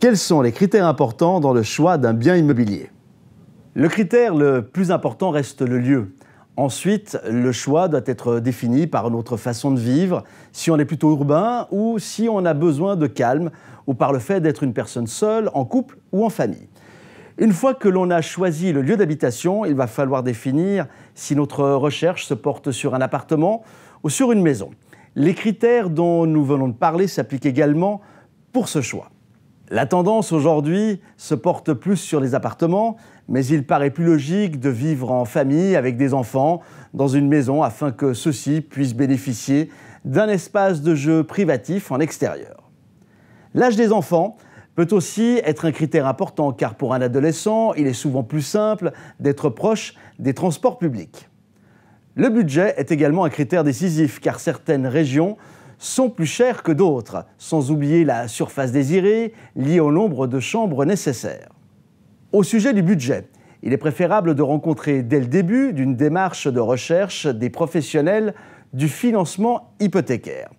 Quels sont les critères importants dans le choix d'un bien immobilier? Le critère le plus important reste le lieu. Ensuite, le choix doit être défini par notre façon de vivre, si on est plutôt urbain ou si on a besoin de calme, ou par le fait d'être une personne seule, en couple ou en famille. Une fois que l'on a choisi le lieu d'habitation, il va falloir définir si notre recherche se porte sur un appartement ou sur une maison. Les critères dont nous venons de parler s'appliquent également pour ce choix. La tendance aujourd'hui se porte plus sur les appartements, mais il paraît plus logique de vivre en famille avec des enfants dans une maison afin que ceux-ci puissent bénéficier d'un espace de jeu privatif en extérieur. L'âge des enfants peut aussi être un critère important car pour un adolescent, il est souvent plus simple d'être proche des transports publics. Le budget est également un critère décisif car certaines régions sont plus chères que d'autres, sans oublier la surface désirée liée au nombre de chambres nécessaires. Au sujet du budget, il est préférable de rencontrer dès le début d'une démarche de recherche des professionnels du financement hypothécaire,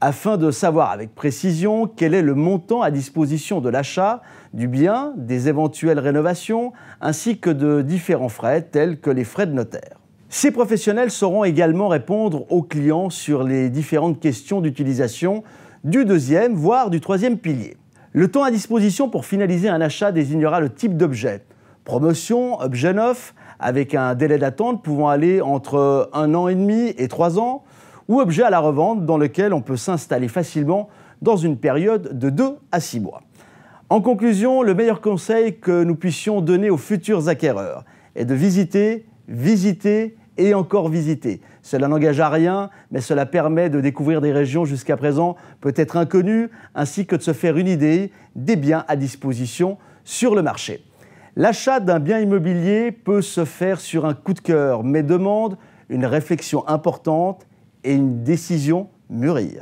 afin de savoir avec précision quel est le montant à disposition de l'achat du bien, des éventuelles rénovations, ainsi que de différents frais tels que les frais de notaire. Ces professionnels sauront également répondre aux clients sur les différentes questions d'utilisation du deuxième, voire du troisième pilier. Le temps à disposition pour finaliser un achat désignera le type d'objet. Promotion, objet neuf, avec un délai d'attente pouvant aller entre 1 an et demi et 3 ans, ou objet à la revente dans lequel on peut s'installer facilement dans une période de 2 à 6 mois. En conclusion, le meilleur conseil que nous puissions donner aux futurs acquéreurs est de visiter et encore visiter. Cela n'engage à rien, mais cela permet de découvrir des régions jusqu'à présent peut-être inconnues, ainsi que de se faire une idée des biens à disposition sur le marché. L'achat d'un bien immobilier peut se faire sur un coup de cœur, mais demande une réflexion importante et une décision mûrie.